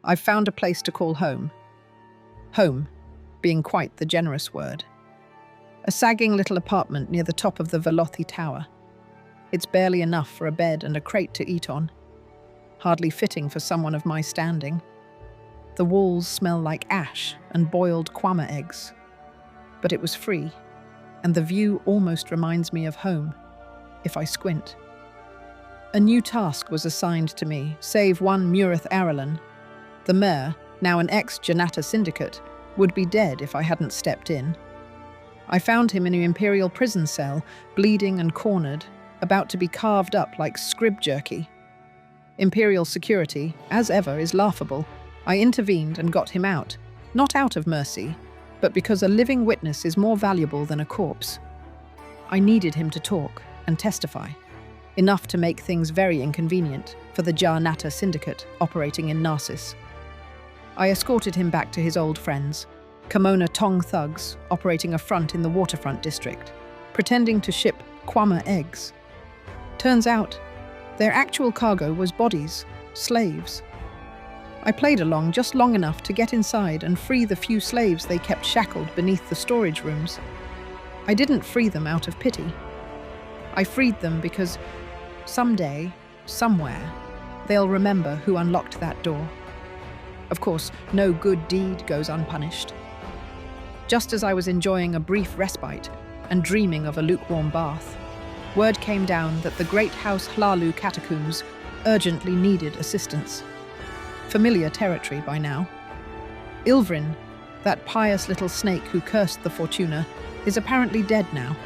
I've found a place to call home. Home being quite the generous word. A sagging little apartment near the top of the Velothi Tower. It's barely enough for a bed and a crate to eat on. Hardly fitting for someone of my standing. The walls smell like ash and boiled kwama eggs. But it was free, and the view almost reminds me of home, if I squint. A new task was assigned to me, save one Murith Aralan. The mayor, now an ex-Janata syndicate, would be dead if I hadn't stepped in. I found him in an imperial prison cell, bleeding and cornered, about to be carved up like scrib jerky. Imperial security, as ever, is laughable. I intervened and got him out, not out of mercy, but because a living witness is more valuable than a corpse. I needed him to talk and testify, enough to make things very inconvenient for the Janata syndicate operating in Narcissus. I escorted him back to his old friends, Kimona Tong thugs operating a front in the waterfront district, pretending to ship kwama eggs. Turns out, their actual cargo was bodies, slaves. I played along just long enough to get inside and free the few slaves they kept shackled beneath the storage rooms. I didn't free them out of pity. I freed them because someday, somewhere, they'll remember who unlocked that door. Of course, no good deed goes unpunished. Just as I was enjoying a brief respite and dreaming of a lukewarm bath, word came down that the great House Hlaalu catacombs urgently needed assistance. Familiar territory by now. Ilvrin, that pious little snake who cursed the Fortuna, is apparently dead now.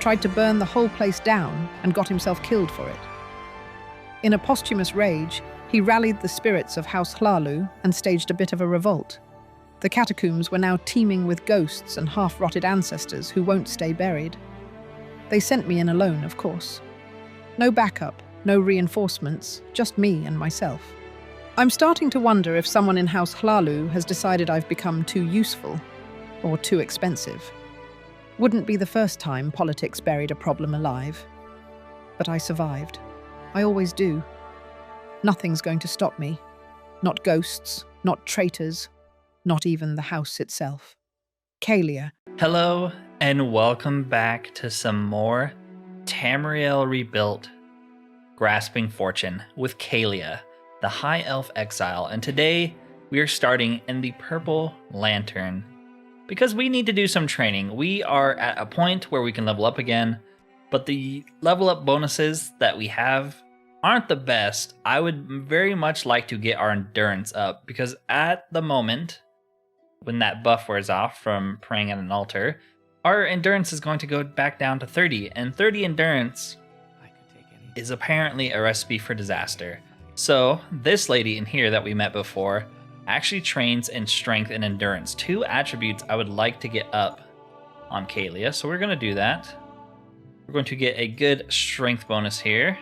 Tried to burn the whole place down and got himself killed for it. In a posthumous rage, he rallied the spirits of House Hlaalu and staged a bit of a revolt. The catacombs were now teeming with ghosts and half-rotted ancestors who won't stay buried. They sent me in alone, of course. No backup, no reinforcements, just me and myself. I'm starting to wonder if someone in House Hlaalu has decided I've become too useful or too expensive. Wouldn't be the first time politics buried a problem alive. But I survived. I always do. Nothing's going to stop me. Not ghosts, not traitors, not even the house itself. Caelia. Hello, and welcome back to some more Tamriel Rebuilt Grasping Fortune with Caelia, the High Elf Exile, and today we are starting in the Purple Lantern because we need to do some training. We are at a point where we can level up again, but the level up bonuses that we have aren't the best. I would very much like to get our endurance up because at the moment, when that buff wears off from praying at an altar, our endurance is going to go back down to 30, and 30 endurance is apparently a recipe for disaster. So this lady in here that we met before actually trains in strength and endurance, two attributes I would like to get up on Caelia, so we're going to do that. We're going to get a good strength bonus here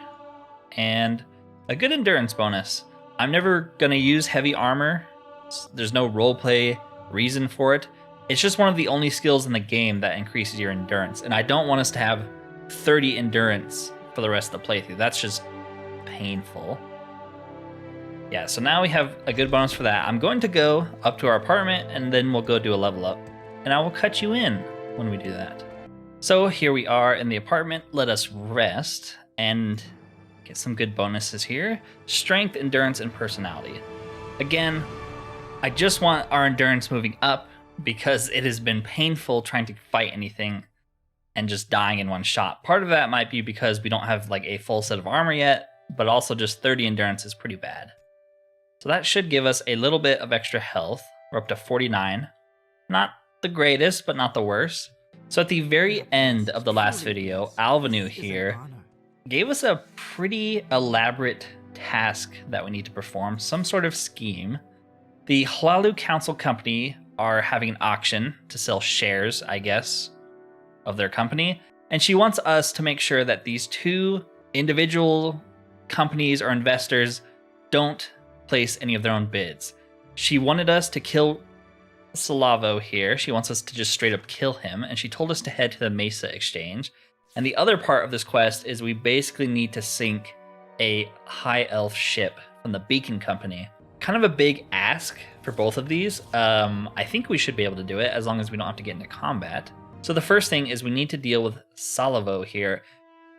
and a good endurance bonus. I'm never going to use heavy armor. There's no roleplay reason for it. It's just one of the only skills in the game that increases your endurance, and I don't want us to have 30 endurance for the rest of the playthrough. That's just painful. Yeah, so now we have a good bonus for that. I'm going to go up to our apartment, and then we'll go do a level up, and I will cut you in when we do that. So here we are in the apartment. Let us rest and get some good bonuses here. Strength, endurance, and personality. Again, I just want our endurance moving up because it has been painful trying to fight anything and just dying in one shot. Part of that might be because we don't have like a full set of armor yet, but also just 30 endurance is pretty bad. So that should give us a little bit of extra health. We're up to 49. Not the greatest, but not the worst. So at the very end of the last video, Alvanu here gave us a pretty elaborate task that we need to perform, some sort of scheme. The Hlaalu Council Company are having an auction to sell shares, I guess, of their company. And she wants us to make sure that these two individual companies or investors don't place any of their own bids. She wanted us to kill Salavo here. She wants us to just straight up kill him. And she told us to head to the Mesa Exchange. And the other part of this quest is we basically need to sink a high elf ship from the Beacon Company. kind of a big ask for both of these. I think we should be able to do it as long as we don't have to get into combat. So the first thing is we need to deal with Salvo here.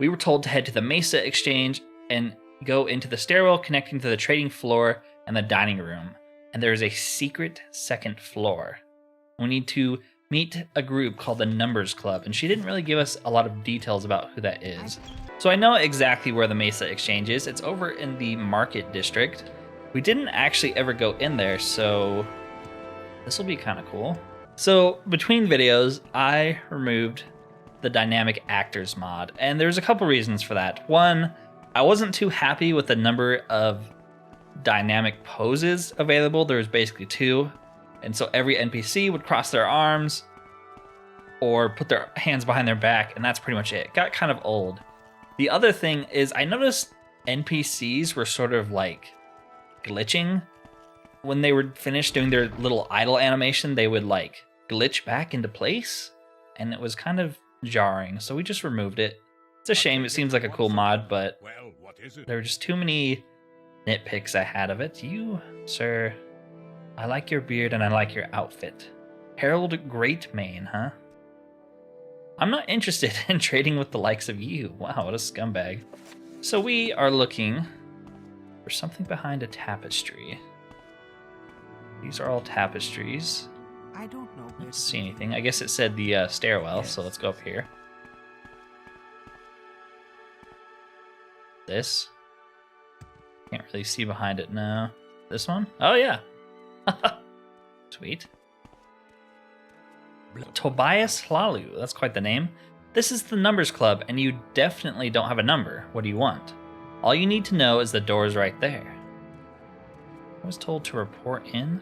We were told to head to the Mesa Exchange and go into the stairwell connecting to the trading floor and the dining room. And there is a secret second floor. We need to meet a group called the Numbers Club, and she didn't really give us a lot of details about who that is. So I know exactly where the Mesa Exchange is. It's over in the Market District. We didn't actually ever go in there, so this will be kind of cool. So between videos, I removed the Dynamic Actors mod, and there's a couple reasons for that. One, I wasn't too happy with the number of dynamic poses available. There was basically 2, and so every NPC would cross their arms or put their hands behind their back, and that's pretty much it. It got kind of old. The other thing is I noticed NPCs were sort of like glitching. When they were finished doing their little idle animation, they would like glitch back into place, and it was kind of jarring, so we just removed it. It's a shame. It seems like a cool mod, but there were just too many nitpicks I had of it. You, sir, I like your beard and I like your outfit. Harold Greatmane, huh? I'm not interested in trading with the likes of you. Wow, what a scumbag. So we are looking for something behind a tapestry. These are all tapestries. I don't know. Don't see anything. I guess it said the stairwell, so let's go up here. This. Can't really see behind it now. This one? Oh, yeah. Sweet. Tobias Hlaalu. That's quite the name. This is the Numbers Club, and you definitely don't have a number. What do you want? All you need to know is the door's right there. I was told to report in.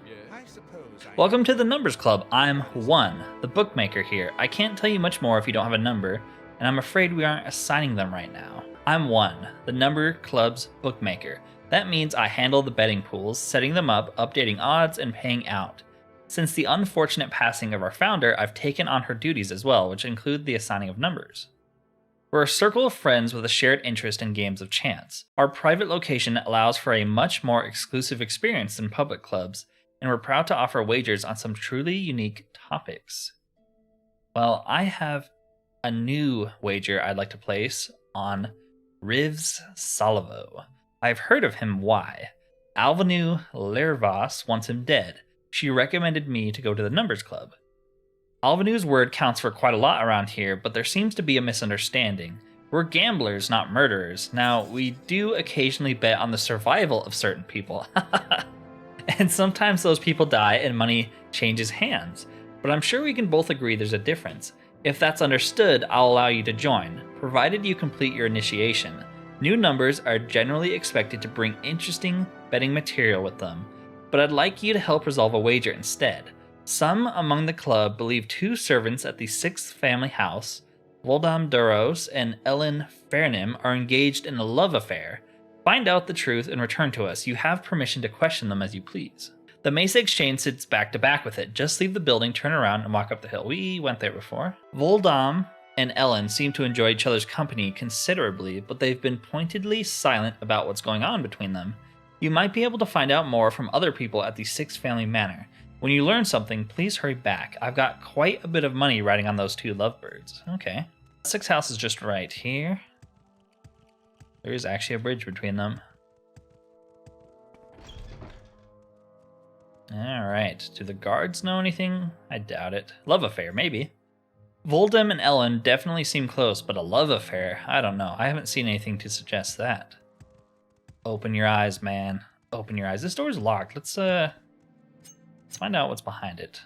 Welcome to the Numbers Club. I'm 1, the bookmaker here. I can't tell you much more if you don't have a number, and I'm afraid we aren't assigning them right now. I'm 1, the Number Club's bookmaker. That means I handle the betting pools, setting them up, updating odds, and paying out. Since the unfortunate passing of our founder, I've taken on her duties as well, which include the assigning of numbers. We're a circle of friends with a shared interest in games of chance. Our private location allows for a much more exclusive experience than public clubs, and we're proud to offer wagers on some truly unique topics. Well, I have a new wager I'd like to place on Greaves Salvo. I've heard of him, why? Alvanu Lervas wants him dead. She recommended me to go to the Numbers Club. Alvanu's word counts for quite a lot around here, but there seems to be a misunderstanding. We're gamblers, not murderers. Now, we do occasionally bet on the survival of certain people. And sometimes those people die and money changes hands. But I'm sure we can both agree there's a difference. If that's understood, I'll allow you to join, provided you complete your initiation. New numbers are generally expected to bring interesting betting material with them, but I'd like you to help resolve a wager instead. Some among the club believe 2 servants at the 6th family house, Voldam Duros and Ellen Fairnim, are engaged in a love affair. Find out the truth and return to us. You have permission to question them as you please. The Mesa Exchange sits back to back with it. Just leave the building, turn around, and walk up the hill. We went there before. Voldam and Ellen seem to enjoy each other's company considerably, but they've been pointedly silent about what's going on between them. You might be able to find out more from other people at the 6th family manor. When you learn something, please hurry back. I've got quite a bit of money riding on those 2 lovebirds. Okay. 6th house is just right here. There is actually a bridge between them. Alright, do the guards know anything? I doubt it. Love affair, maybe. Voldem and Ellen definitely seem close, but a love affair? I don't know. I haven't seen anything to suggest that. Open your eyes, man. Open your eyes. This door's locked. Let's find out what's behind it.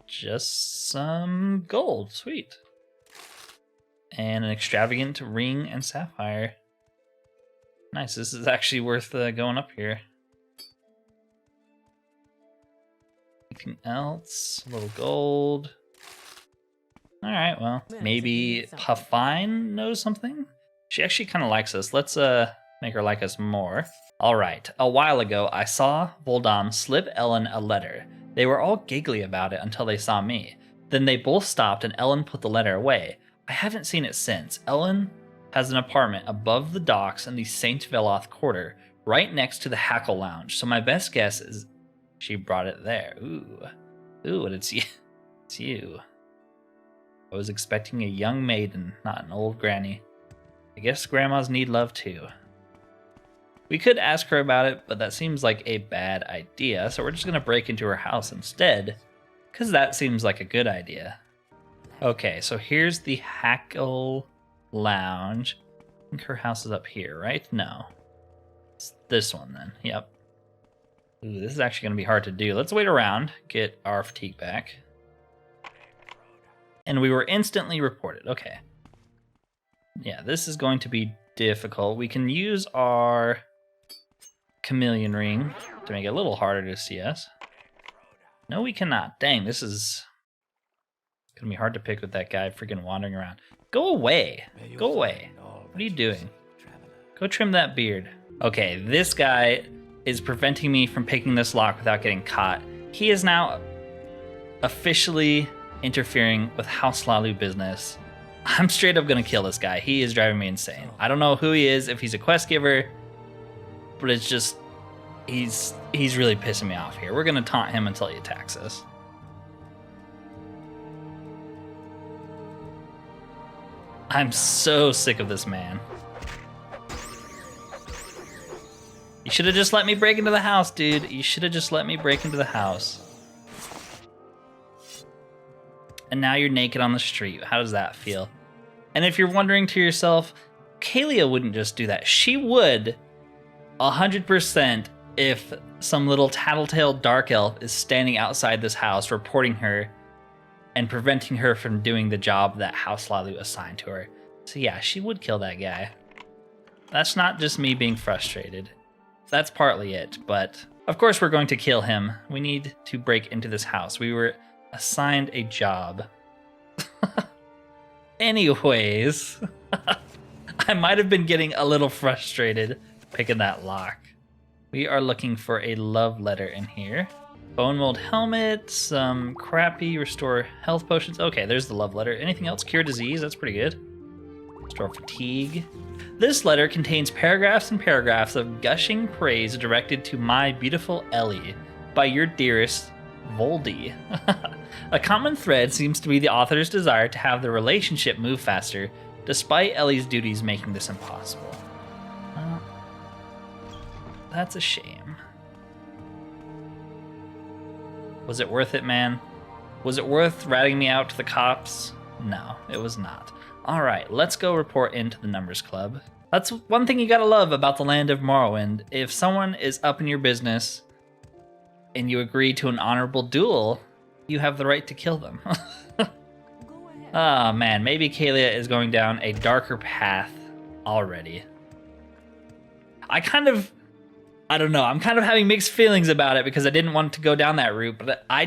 Just some gold. Sweet. And an extravagant ring and sapphire. Nice. This is actually worth going up here. Anything else? A little gold. Alright, well, maybe Puffine knows something? She actually kind of likes us. Let's make her like us more. Alright, a while ago, I saw Voldam slip Ellen a letter. They were all giggly about it until they saw me. Then they both stopped and Ellen put the letter away. I haven't seen it since. Ellen has an apartment above the docks in the St. Veloth quarter, right next to the Hackle Lounge. So my best guess is she brought it there. Ooh, and it's you. It's you. I was expecting a young maiden, not an old granny. I guess grandmas need love too. We could ask her about it, but that seems like a bad idea, so we're just going to break into her house instead, because that seems like a good idea. Okay, so here's the Hackle Lounge. I think her house is up here, right? No. It's this one then. Yep. Ooh, this is actually going to be hard to do. Let's wait around, get our fatigue back. And we were instantly reported. Okay. Yeah, this is going to be difficult. We can use our chameleon ring to make it a little harder to see us. No, we cannot. Dang, this is going to be hard to pick with that guy freaking wandering around. Go away. Go away. What are you doing? Go trim that beard. Okay, this guy is preventing me from picking this lock without getting caught. He is now officially interfering with House Hlaalu business. I'm straight up gonna kill this guy. He is driving me insane. I don't know who he is, if he's a quest giver, but it's just, he's really pissing me off here. We're gonna taunt him until he attacks us. I'm so sick of this man. You should have just let me break into the house, dude. You should have just let me break into the house. And now you're naked on the street. How does that feel? And if you're wondering to yourself, Caelia wouldn't just do that. She would 100% if some little tattletale dark elf is standing outside this house reporting her and preventing her from doing the job that House Hlaalu assigned to her. So yeah, she would kill that guy. That's not just me being frustrated. That's partly it, but of course we're going to kill him. We need to break into this house. We were assigned a job. Anyways, I might have been getting a little frustrated picking that lock. We are looking for a love letter in here. Bone mold helmet, some crappy restore health potions. Okay, there's the love letter. Anything else? Cure disease, that's pretty good. Restore fatigue. This letter contains paragraphs and paragraphs of gushing praise directed to my beautiful Ellie by your dearest Voldy. A common thread seems to be the author's desire to have the relationship move faster, despite Ellie's duties making this impossible. That's a shame. Was it worth it, man? Was it worth ratting me out to the cops? No, it was not. Alright, let's go report into the Numbers Club. That's one thing you gotta love about the land of Morrowind. If someone is up in your business and you agree to an honorable duel, you have the right to kill them. Oh man, maybe Caelia is going down a darker path already. I don't know, I'm kind of having mixed feelings about it because I didn't want to go down that route, but I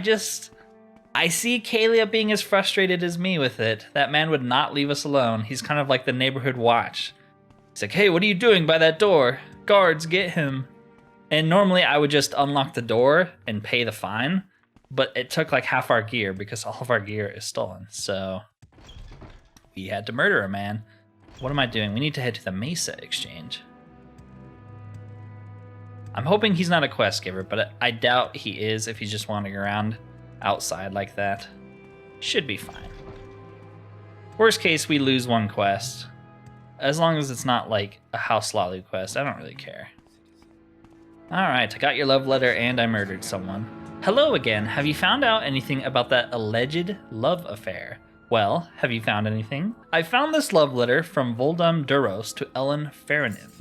see Caelia being as frustrated as me with it. That man would not leave us alone. He's kind of like the neighborhood watch. He's like, hey, what are you doing by that door? Guards, get him. And normally I would just unlock the door and pay the fine, but it took like half our gear because all of our gear is stolen. So we had to murder a man. What am I doing? We need to head to the Mesa Exchange. I'm hoping he's not a quest giver, but I doubt he is if he's just wandering around outside like that. Should be fine. Worst case, we lose one quest. As long as it's not like a House Hlaalu quest, I don't really care. Alright, I got your love letter and I murdered someone. Hello again, have you found out anything about that alleged love affair? Well, have you found anything? I found this love letter from Voldum Duros to Ellen Faranim.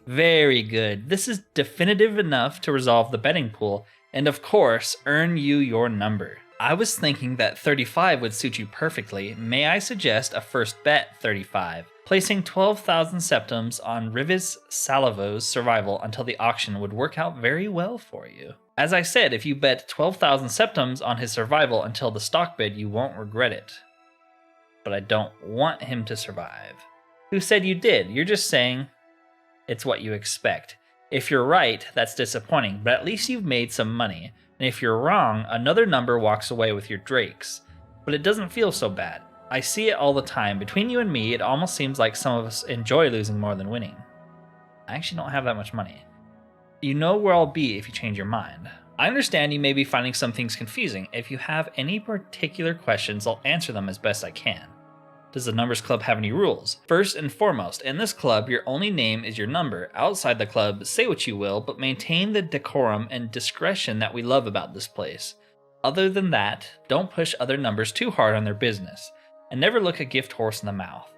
Very good. This is definitive enough to resolve the betting pool, and of course, earn you your number. I was thinking that 35 would suit you perfectly. May I suggest a first bet 35? Placing 12,000 septums on Rivis Salavo's survival until the auction would work out very well for you. As I said, if you bet 12,000 septums on his survival until the stock bid, you won't regret it. But I don't want him to survive. Who said you did? You're just saying it's what you expect. If you're right, that's disappointing, but at least you've made some money. And if you're wrong, another number walks away with your drakes. But it doesn't feel so bad. I see it all the time. Between you and me, it almost seems like some of us enjoy losing more than winning. I actually don't have that much money. You know where I'll be if you change your mind. I understand you may be finding some things confusing. If you have any particular questions, I'll answer them as best I can. Does the Numbers Club have any rules? First and foremost, in this club, your only name is your number. Outside the club, say what you will, but maintain the decorum and discretion that we love about this place. Other than that, don't push other numbers too hard on their business, and never look a gift horse in the mouth.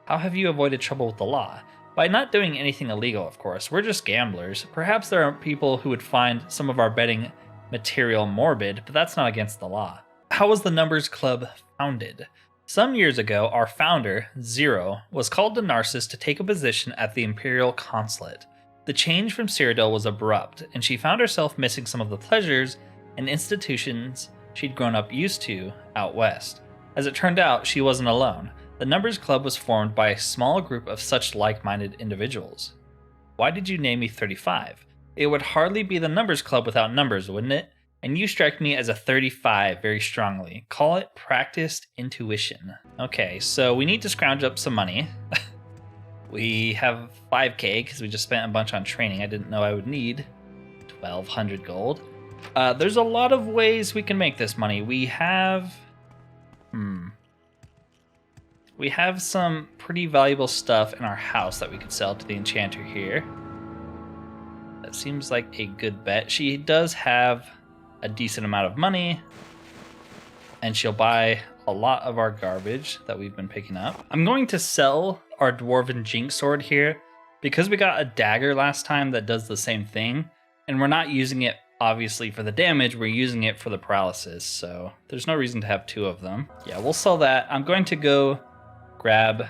How have you avoided trouble with the law? By not doing anything illegal, of course. We're just gamblers. Perhaps there are people who would find some of our betting material morbid, but that's not against the law. How was the Numbers Club founded? Some years ago, our founder, Zero, was called to Narcissus to take a position at the Imperial Consulate. The change from Cyrodiil was abrupt, and she found herself missing some of the pleasures and institutions she'd grown up used to out west. As it turned out, she wasn't alone. The Numbers Club was formed by a small group of such like-minded individuals. Why did you name me 35? It would hardly be the Numbers Club without numbers, wouldn't it? And you strike me as a 35 very strongly. Call it practiced intuition. Okay, so we need to scrounge up some money. We have 5k because we just spent a bunch on training. I didn't know I would need 1,200 gold. There's a lot of ways we can make this money. We have... We have some pretty valuable stuff in our house that we could sell to the enchanter here. That seems like a good bet. She does have a decent amount of money, and she'll buy a lot of our garbage that we've been picking up. I'm going to sell our Dwarven Jinx Sword here because we got a dagger last time that does the same thing, and we're not using it obviously for the damage, we're using it for the paralysis, so there's no reason to have two of them. Yeah, we'll sell that. I'm going to go grab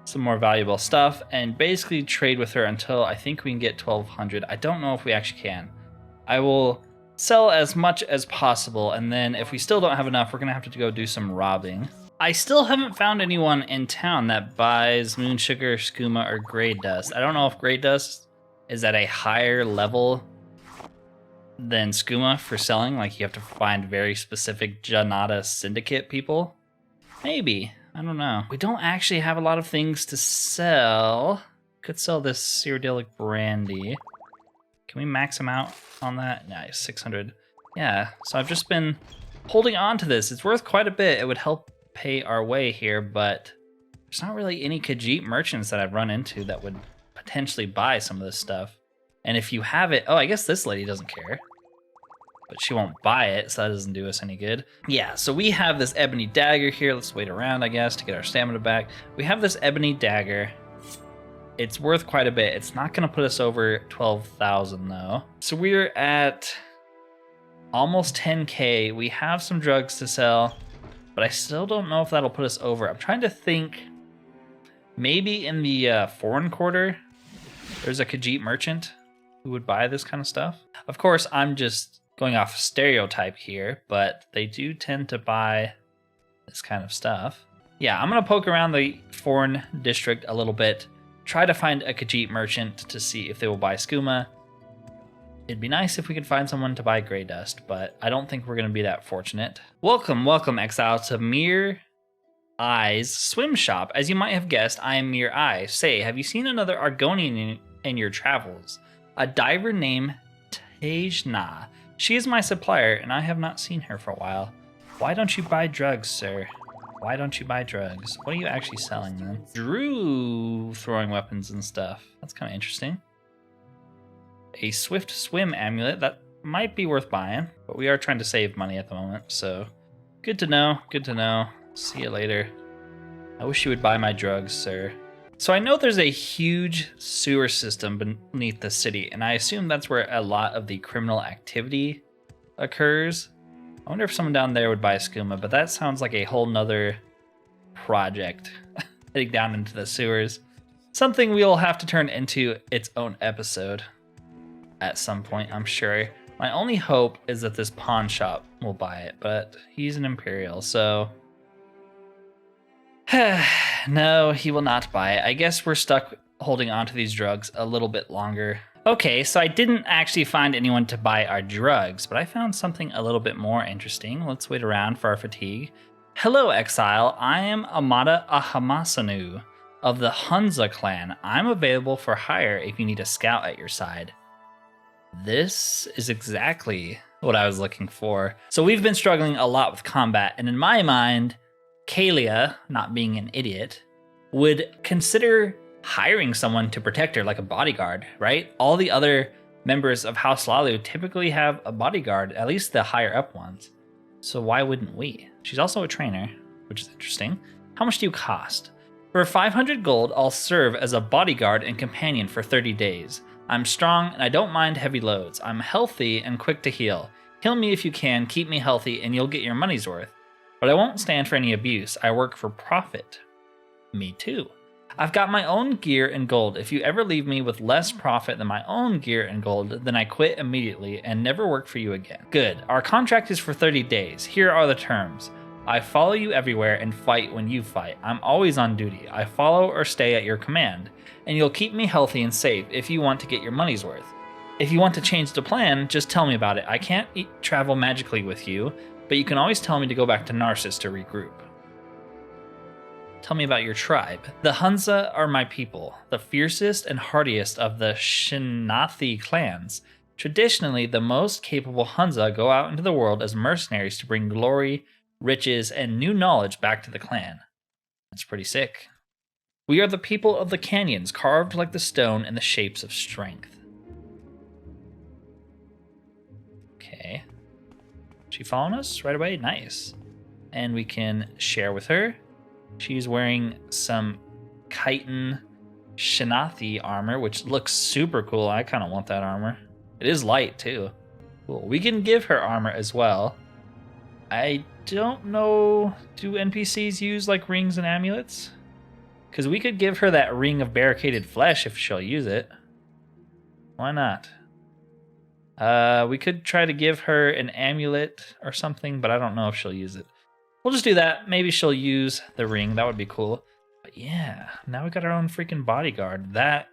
some more valuable stuff and basically trade with her until I think we can get 1,200. I don't know if we actually can. I will sell as much as possible, and then if we still don't have enough, we're gonna have to go do some robbing. I still haven't found anyone in town that buys moon sugar, skooma, or grey dust. I don't know if grey dust is at a higher level than skooma for selling, like you have to find very specific Janata Syndicate people. Maybe. I don't know. We don't actually have a lot of things to sell. Could sell this Cyrodiilic brandy. Can we max them out on that? Nice, 600. Yeah, so I've just been holding on to this. It's worth quite a bit. It would help pay our way here, but there's not really any Khajiit merchants that I've run into that would potentially buy some of this stuff. And if you have it, oh, I guess this lady doesn't care. But she won't buy it, so that doesn't do us any good. Yeah, so we have this ebony dagger here. Let's wait around, I guess, to get our stamina back. We have this ebony dagger. It's worth quite a bit. It's not going to put us over 12,000, though. So we're at almost 10k. We have some drugs to sell, but I still don't know if that'll put us over. I'm trying to think. Maybe in the foreign quarter, there's a Khajiit merchant who would buy this kind of stuff. Of course, I'm just going off stereotype here, but they do tend to buy this kind of stuff. Yeah, I'm going to poke around the foreign district a little bit, try to find a Khajiit merchant to see if they will buy skooma. It'd be nice if we could find someone to buy grey dust, but I don't think we're going to be that fortunate. Welcome, exile, to Mere Eye's swim shop. As you might have guessed, I am Mere Eye. Say, have you seen another Argonian in your travels? A diver named Tejna. She is my supplier, and I have not seen her for a while. Why don't you buy drugs, sir? Why don't you buy drugs? What are you actually selling, then? Drew throwing weapons and stuff. That's kind of interesting. A swift swim amulet. That might be worth buying, but we are trying to save money at the moment, so good to know. Good to know. See you later. I wish you would buy my drugs, sir. So I know there's a huge sewer system beneath the city, and I assume that's where a lot of the criminal activity occurs. I wonder if someone down there would buy a skooma, but that sounds like a whole nother project, heading down into the sewers. Something we'll have to turn into its own episode at some point, I'm sure. My only hope is that this pawn shop will buy it, but he's an Imperial, so... No, he will not buy it. I guess we're stuck holding on to these drugs a little bit longer. Okay, so I didn't actually find anyone to buy our drugs, but I found something a little bit more interesting. Let's wait around for our fatigue. Hello, Exile. I am Amada Ahamasanu of the Hunza clan. I'm available for hire if you need a scout at your side. This is exactly what I was looking for. So we've been struggling a lot with combat, and in my mind, Caelia, not being an idiot, would consider hiring someone to protect her like a bodyguard, right? All the other members of House Hlaalu typically have a bodyguard, at least the higher up ones. So why wouldn't we? She's also a trainer, which is interesting. How much do you cost? For 500 gold, I'll serve as a bodyguard and companion for 30 days. I'm strong and I don't mind heavy loads. I'm healthy and quick to heal. Heal me if you can, keep me healthy, and you'll get your money's worth. But I won't stand for any abuse. I work for profit. Me too. I've got my own gear and gold. If you ever leave me with less profit than my own gear and gold, then I quit immediately and never work for you again. Good. Our contract is for 30 days. Here are the terms. I follow you everywhere and fight when you fight. I'm always on duty. I follow or stay at your command. And you'll keep me healthy and safe if you want to get your money's worth. If you want to change the plan, just tell me about it. I can't travel magically with you, but you can always tell me to go back to Narcissus to regroup. Tell me about your tribe. The Hunza are my people, the fiercest and hardiest of the Shinathi clans. Traditionally, the most capable Hunza go out into the world as mercenaries to bring glory, riches, and new knowledge back to the clan. That's pretty sick. We are the people of the canyons, carved like the stone in the shapes of strength. Okay. She following us right away? Nice. And we can share with her. She's wearing some chitin Shinathi armor, which looks super cool. I kind of want that armor. It is light, too. Cool. We can give her armor as well. I don't know, do NPCs use, like, rings and amulets? Because we could give her that ring of barricaded flesh if she'll use it. Why not? We could try to give her an amulet or something, but I don't know if she'll use it. We'll just do that. Maybe she'll use the ring. That would be cool. But yeah, now we got our own freaking bodyguard. That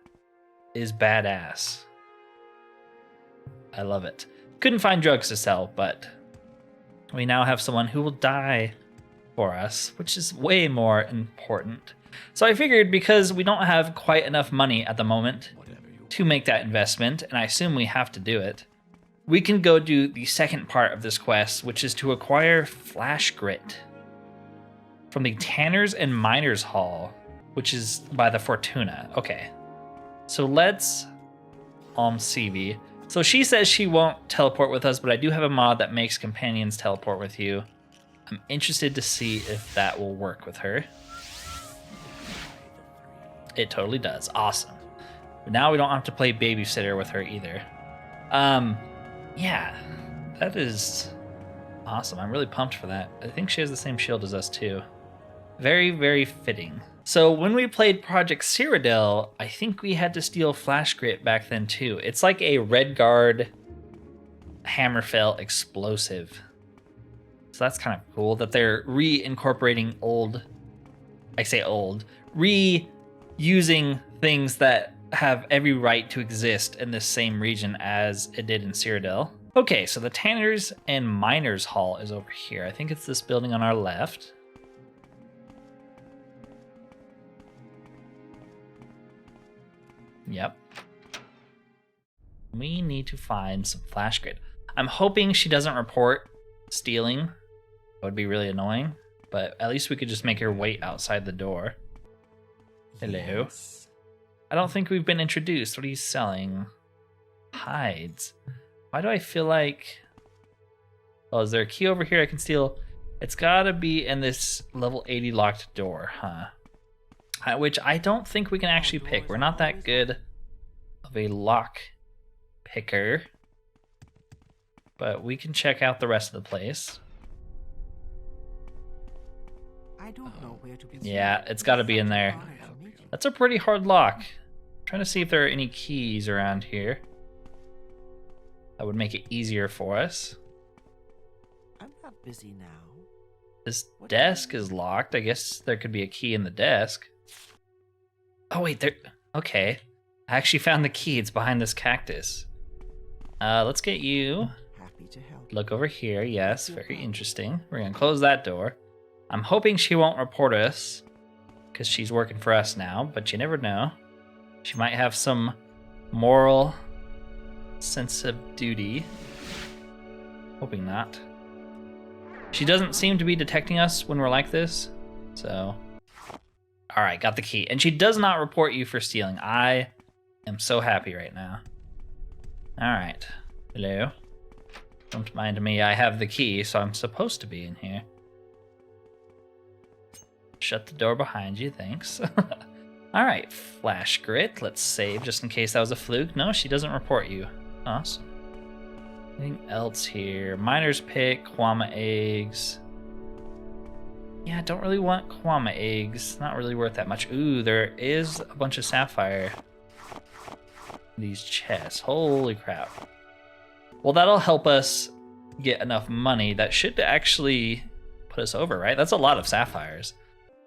is badass. I love it. Couldn't find drugs to sell, but we now have someone who will die for us, which is way more important. So I figured because we don't have quite enough money at the moment to make that investment, and I assume we have to do it, we can go do the second part of this quest, which is to acquire Flash Grit from the Tanners and Miners Hall, which is by the Fortuna. Okay, so let's CV. So she says she won't teleport with us, but I do have a mod that makes companions teleport with you. I'm interested to see if that will work with her. It totally does. Awesome. But now we don't have to play babysitter with her either. Yeah, that is awesome. I'm really pumped for that. I think she has the same shield as us too. Very, very fitting. So when we played Project Cyrodiil, I think we had to steal Flash Grit back then too. It's like a Redguard Hammerfell explosive. So that's kind of cool that they're reincorporating old, I say old, reusing things that have every right to exist in this same region as it did in Cyrodiil. Okay, so the Tanners and Miners Hall is over here. I think it's this building on our left. Yep. We need to find some Flash Grit. I'm hoping she doesn't report stealing. That would be really annoying, but at least we could just make her wait outside the door. Hello. Yes. I don't think we've been introduced. What are you selling? Hides. Why do I feel like... Oh, is there a key over here I can steal? It's gotta be in this level 80 locked door, huh? Which I don't think we can actually pick. We're not that good of a lock picker. But we can check out the rest of the place. I don't know where to begin. Yeah, it's gotta be in there. That's a pretty hard lock. Trying to see if there are any keys around here that would make it easier for us. I'm not busy now. This desk is locked. I guess there could be a key in the desk. Oh wait, there. Okay, I actually found the key. It's behind this cactus. Let's get you. Happy to help. Look over here. Yes, very interesting. We're gonna close that door. I'm hoping she won't report us, because she's working for us now, but you never know. She might have some moral sense of duty. Hoping not. She doesn't seem to be detecting us when we're like this, so... Alright, got the key. And she does not report you for stealing. I am so happy right now. Alright. Hello. Don't mind me, I have the key, so I'm supposed to be in here. Shut the door behind you, thanks. Alright, Flash Grit. Let's save just in case that was a fluke. No, she doesn't report you. Awesome. Anything else here? Miner's Pick, Kwama Eggs. Yeah, I don't really want Kwama Eggs. Not really worth that much. Ooh, there is a bunch of sapphire in these chests. Holy crap. Well, that'll help us get enough money. That should actually put us over, right? That's a lot of sapphires.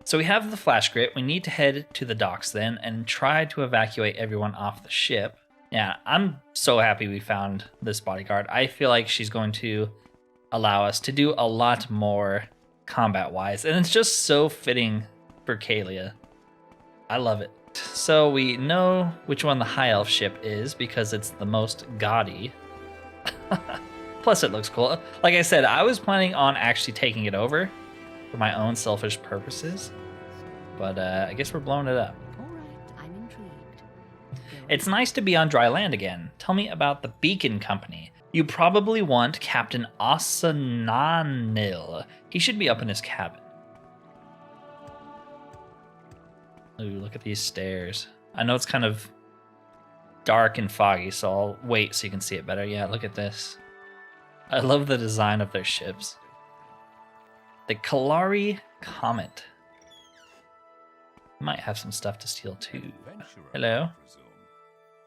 So we have the Flash Grit. We need to head to the docks then and try to evacuate everyone off the ship. Yeah, I'm so happy we found this bodyguard. I feel like she's going to allow us to do a lot more combat-wise, and it's just so fitting for Caelia. I love it. So we know which one the High Elf ship is because it's the most gaudy. Plus it looks cool. Like I said, I was planning on actually taking it over for my own selfish purposes, but I guess we're blowing it up. All right, I'm intrigued. It's nice to be on dry land again. Tell me about the Beacon Company. You probably want Captain Asananil. He should be up in his cabin. Ooh, look at these stairs. I know it's kind of dark and foggy, so I'll wait so you can see it better. Yeah, look at this. I love the design of their ships. The Kalari Comet. Might have some stuff to steal too. Hello.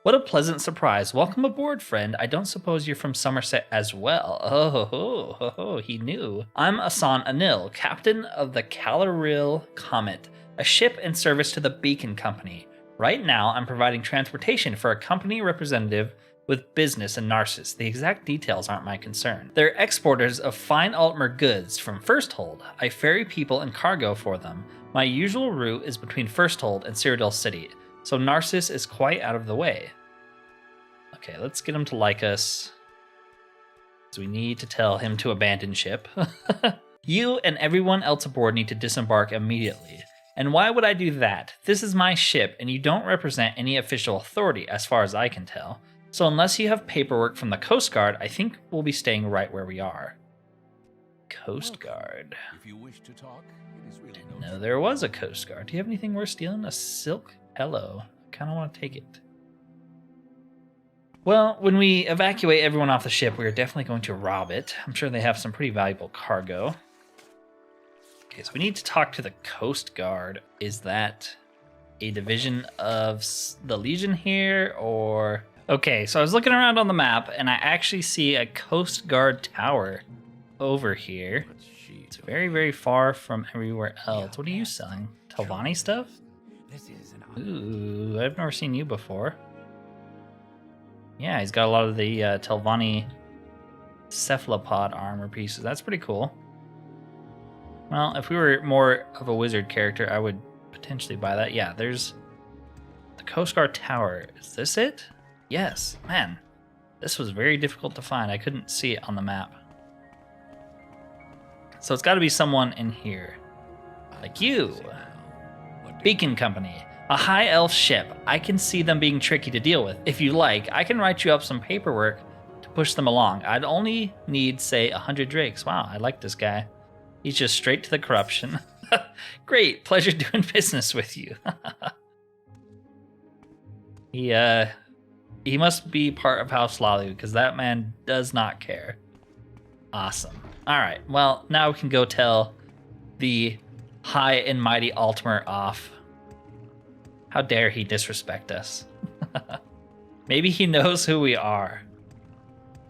What a pleasant surprise. Welcome aboard, friend. I don't suppose you're from Somerset as well. Oh, he knew. I'm Asan Anil, captain of the Kalari Comet, a ship in service to the Beacon Company. Right now, I'm providing transportation for a company representative with business in Narcissus. The exact details aren't my concern. They're exporters of fine Altmer goods from Firsthold. I ferry people and cargo for them. My usual route is between Firsthold and Cyrodiil City, so Narcissus is quite out of the way. Okay, let's get him to like us. So we need to tell him to abandon ship. You and everyone else aboard need to disembark immediately. And why would I do that? This is my ship, and you don't represent any official authority, as far as I can tell. So unless you have paperwork from the Coast Guard, I think we'll be staying right where we are. Coast Guard. If you wish to talk, it is really Didn't know there was a Coast Guard. Do you have anything worth stealing? A silk pillow. I kind of want to take it. Well, when we evacuate everyone off the ship, we are definitely going to rob it. I'm sure they have some pretty valuable cargo. Okay, so we need to talk to the Coast Guard. Is that a division of the Legion here, or... Okay, so I was looking around on the map, and I actually see a Coast Guard tower over here. It's very, very far from everywhere else. What are you selling? Telvanni stuff? Ooh, I've never seen you before. Yeah, he's got a lot of the Telvanni cephalopod armor pieces. That's pretty cool. Well, if we were more of a wizard character, I would potentially buy that. Yeah, there's the Coast Guard tower. Is this it? Yes. Man, this was very difficult to find. I couldn't see it on the map. So it's got to be someone in here. Like you. Beacon Company. A high elf ship. I can see them being tricky to deal with. If you like, I can write you up some paperwork to push them along. I'd only need, say, 100 drakes. Wow, I like this guy. He's just straight to the corruption. Great, pleasure doing business with you. He must be part of House Hlaalu, because that man does not care. Awesome. All right, well, now we can go tell the high and mighty Altmer off. How dare he disrespect us? Maybe he knows who we are.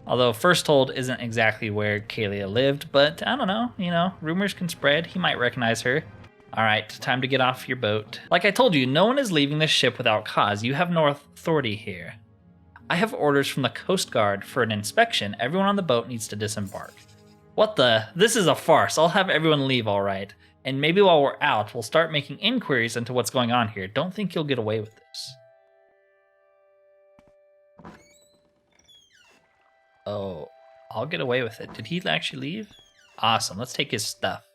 Although Firsthold isn't exactly where Caelia lived, but I don't know, rumors can spread. He might recognize her. All right, time to get off your boat. Like I told you, no one is leaving this ship without cause. You have no authority here. I have orders from the Coast Guard for an inspection. Everyone on the boat needs to disembark. What the? This is a farce. I'll have everyone leave, all right. And maybe while we're out, we'll start making inquiries into what's going on here. Don't think you'll get away with this. Oh, I'll get away with it. Did he actually leave? Awesome. Let's take his stuff.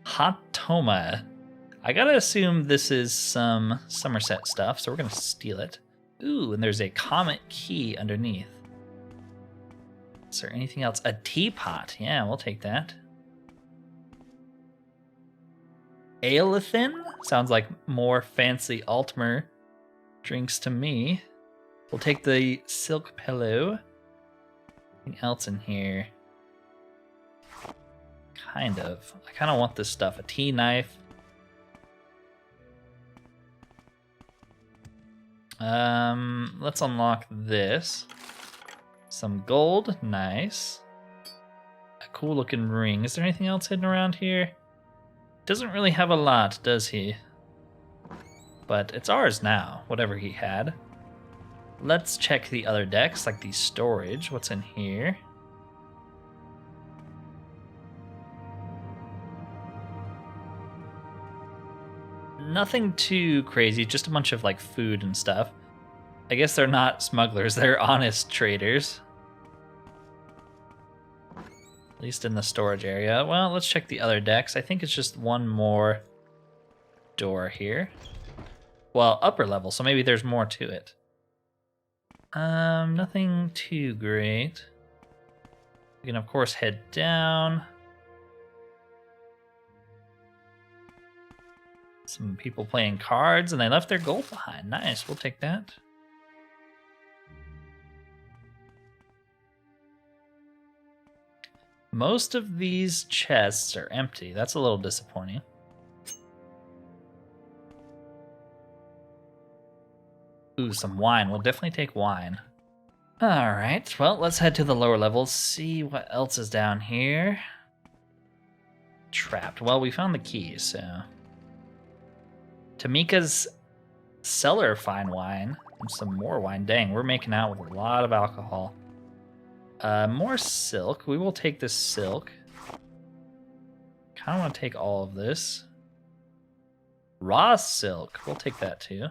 Hatoma. I gotta assume this is some Somerset stuff, so we're gonna steal it. Ooh, and there's a comet key underneath. Is there anything else? A teapot. Yeah, we'll take that. Alethin? Sounds like more fancy Altmer drinks to me. We'll take the silk pillow. Anything else in here? Kind of. I kind of want this stuff. A tea knife. Let's unlock this. Some gold. Nice. A cool looking ring. Is there anything else hidden around here? Doesn't really have a lot, does he? But it's ours now, whatever he had. Let's check the other decks, like the storage. What's in here? Nothing too crazy, just a bunch of like food and stuff. I guess they're not smugglers, they're honest traders. At least in the storage area. Well, let's check the other decks. I think it's just one more door here. Well, upper level, so maybe there's more to it. Nothing too great. We can of course head down. Some people playing cards, and they left their gold behind. Nice, we'll take that. Most of these chests are empty. That's a little disappointing. Ooh, some wine. We'll definitely take wine. Alright, well, let's head to the lower levels, see what else is down here. Trapped. Well, we found the keys, so... Tamika's cellar fine wine. And some more wine. Dang, we're making out with a lot of alcohol. More silk. We will take this silk. Kind of want to take all of this. Raw silk. We'll take that too.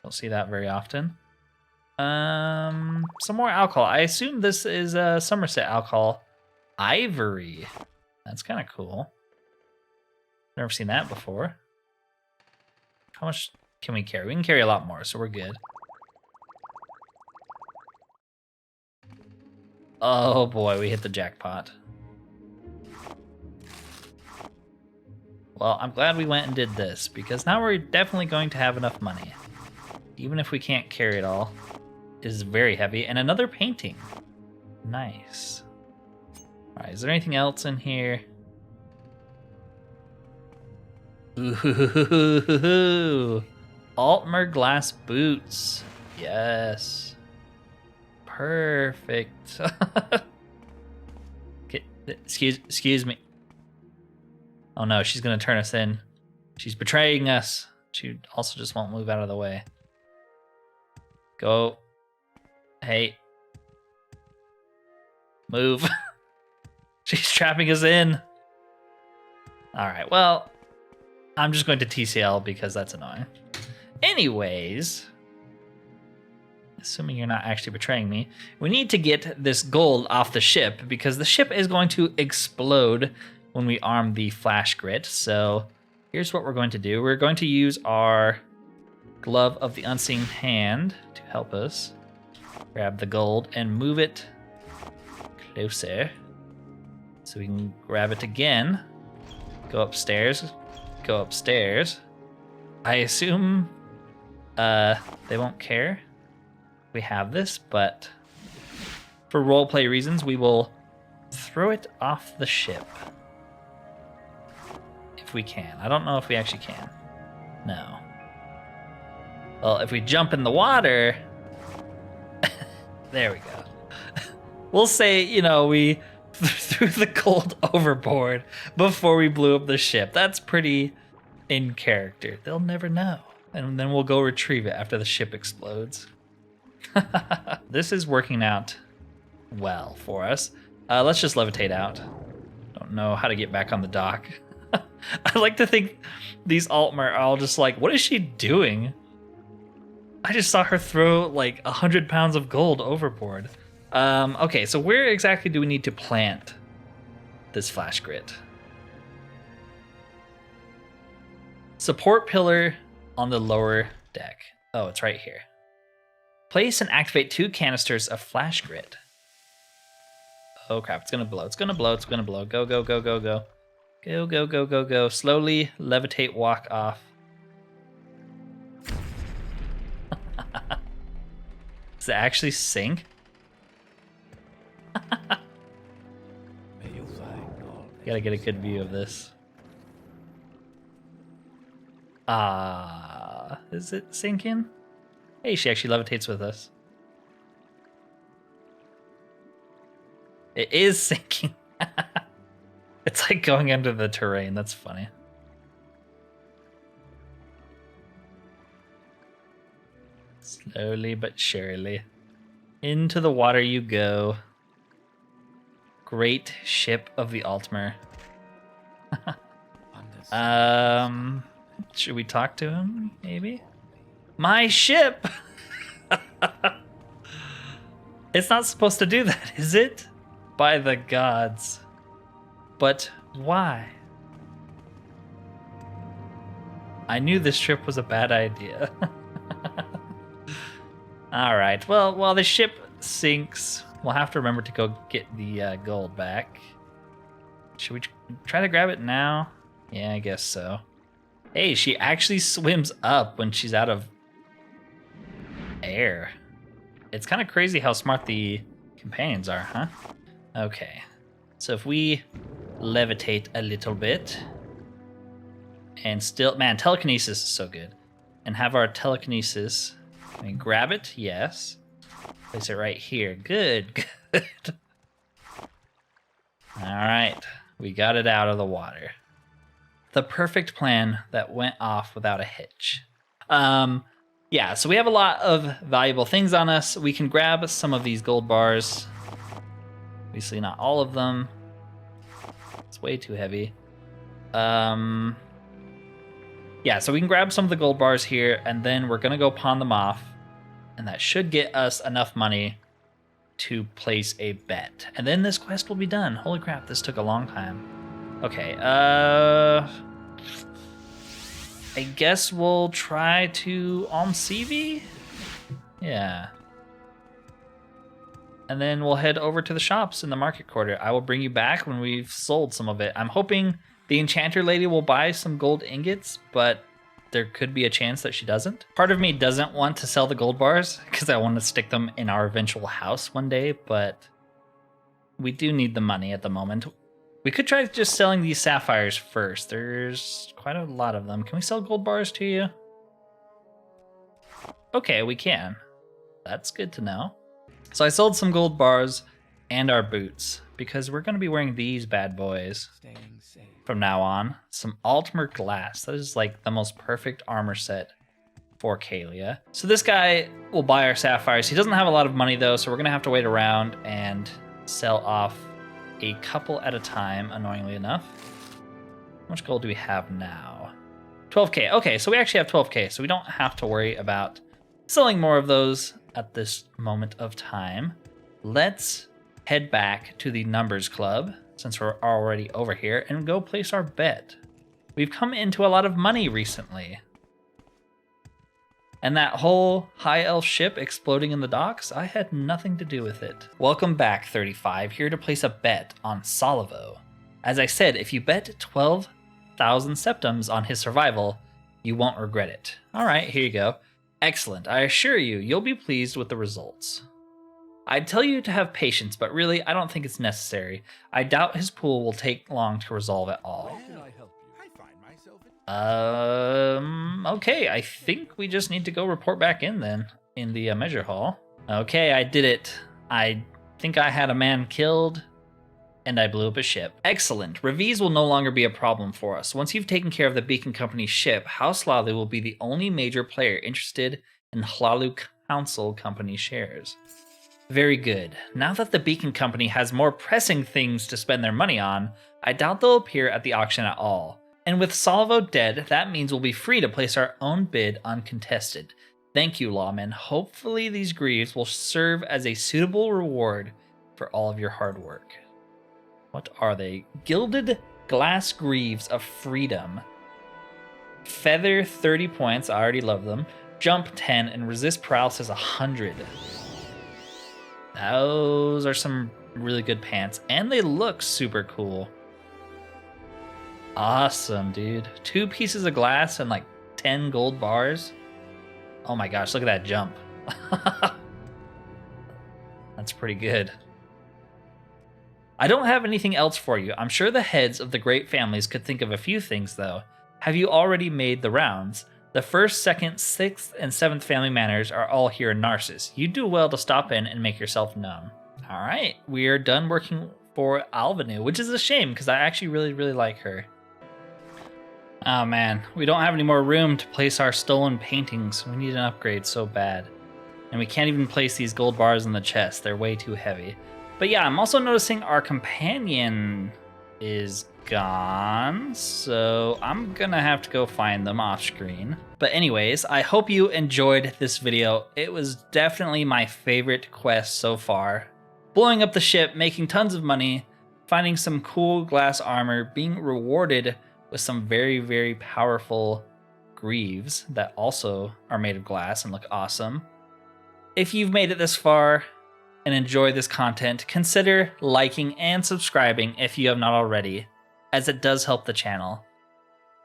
Don't see that very often. Some more alcohol. I assume this is Somerset alcohol. Ivory. That's kind of cool. Never seen that before. How much can we carry? We can carry a lot more, so we're good. Oh boy, we hit the jackpot. Well, I'm glad we went and did this, because now we're definitely going to have enough money. Even if we can't carry it all. It is very heavy. And another painting. Nice. Alright, is there anything else in here? Ooh, Altmer glass boots. Yes. Perfect. Okay, excuse me. Oh no, she's gonna turn us in. She's betraying us. She also just won't move out of the way. Go. Hey. Move. She's trapping us in. Alright, well, I'm just going to TCL because that's annoying. Anyways, assuming you're not actually betraying me, we need to get this gold off the ship because the ship is going to explode when we arm the flash grit. So here's what we're going to do. We're going to use our glove of the unseen hand to help us grab the gold and move it closer so we can grab it again. Go upstairs. Go upstairs. I assume they won't care we have this, but for roleplay reasons, we will throw it off the ship. If we can. I don't know if we actually can. No. Well, if we jump in the water... There we go. We'll say, you know, we threw the gold overboard before we blew up the ship. That's pretty in character. They'll never know. And then we'll go retrieve it after the ship explodes. This is working out well for us. Let's just levitate out. Don't know how to get back on the dock. I like to think these Altmer are all just like, what is she doing? I just saw her throw like 100 pounds of gold overboard. Okay, so where exactly do we need to plant this flash grit? Support pillar on the lower deck. Oh, it's right here. Place and activate 2 canisters of flash grit. Oh crap, it's gonna blow, it's gonna blow, it's gonna blow. Go, go, go, go, go. Go, go, go, go, go. Slowly levitate, walk off. Does it actually sink? Gotta get a good view of this. Is it sinking? Hey, she actually levitates with us. It is sinking. It's like going under the terrain. That's funny. Slowly but surely. Into the water you go. Great ship of the Altmer. Should we talk to him, maybe? My ship! It's not supposed to do that, is it? By the gods. But why? I knew this trip was a bad idea. Alright, well, while the ship sinks, we'll have to remember to go get the gold back. Should we try to grab it now? Yeah, I guess so. Hey, she actually swims up when she's out of air. It's kind of crazy how smart the companions are, huh? Okay, so if we levitate a little bit and still, man, telekinesis is so good. And have our telekinesis, I mean, grab it, yes. Place it right here, good, good. All right, we got it out of the water. The perfect plan that went off without a hitch. Yeah, so we have a lot of valuable things on us. We can grab some of these gold bars. Obviously not all of them. It's way too heavy. Yeah, so we can grab some of the gold bars here, and then we're gonna go pawn them off, and that should get us enough money to place a bet. And then this quest will be done. Holy crap, this took a long time. Okay, I guess we'll try to Almsivi? Yeah. And then we'll head over to the shops in the market quarter. I will bring you back when we've sold some of it. I'm hoping the enchanter lady will buy some gold ingots, but there could be a chance that she doesn't. Part of me doesn't want to sell the gold bars because I want to stick them in our eventual house one day, but we do need the money at the moment. We could try just selling these sapphires first. There's quite a lot of them. Can we sell gold bars to you? Okay, we can. That's good to know. So I sold some gold bars and our boots because we're going to be wearing these bad boys from now on. Some Altmer glass. That is like the most perfect armor set for Caelia. So this guy will buy our sapphires. He doesn't have a lot of money though, so we're going to have to wait around and sell off a couple at a time, annoyingly enough. How much gold do we have now? 12k. Okay, so we actually have 12k, so we don't have to worry about selling more of those at this moment of time. Let's head back to the Numbers Club, since we're already over here, and go place our bet. We've come into a lot of money recently. And that whole high elf ship exploding in the docks, I had nothing to do with it. Welcome back, 35, here to place a bet on Salivo. As I said, if you bet 12,000 septums on his survival, you won't regret it. All right, here you go. Excellent, I assure you, you'll be pleased with the results. I'd tell you to have patience, but really, I don't think it's necessary. I doubt his pool will take long to resolve at all. How can I help you? I find myself in... Okay, I think we just need to go report back in then, in the measure hall. Okay, I did it. I think I had a man killed, and I blew up a ship. Excellent. Revies will no longer be a problem for us. Once you've taken care of the Beacon Company's ship, House Hlaalu will be the only major player interested in Hlaalu Council Company shares. Very good. Now that the Beacon Company has more pressing things to spend their money on, I doubt they'll appear at the auction at all. And with Salvo dead, that means we'll be free to place our own bid uncontested. Thank you, lawmen. Hopefully these Greaves will serve as a suitable reward for all of your hard work. What are they? Gilded Glass Greaves of Freedom. Feather 30 points, I already love them. Jump 10 and resist paralysis 100. Those are some really good pants, and they look super cool. Awesome, dude. 2 pieces of glass and like 10 gold bars. Oh my gosh, look at that jump. That's pretty good. I don't have anything else for you. I'm sure the heads of the great families could think of a few things, though. Have you already made the rounds? The 1st, 2nd, 6th, and 7th family manors are all here in Narcissus. You do well to stop in and make yourself known. All right, we are done working for Alvanu, which is a shame because I actually really like her. Oh man, we don't have any more room to place our stolen paintings. We need an upgrade so bad. And we can't even place these gold bars in the chest. They're way too heavy. But yeah, I'm also noticing our companion is gone, so I'm gonna have to go find them off screen. But anyways, I hope you enjoyed this video. It was definitely my favorite quest so far. Blowing up the ship, making tons of money, finding some cool glass armor, being rewarded with some very powerful Greaves that also are made of glass and look awesome. If you've made it this far and enjoy this content, consider liking and subscribing if you have not already, as it does help the channel.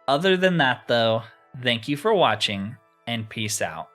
Other than that though, thank you for watching and peace out.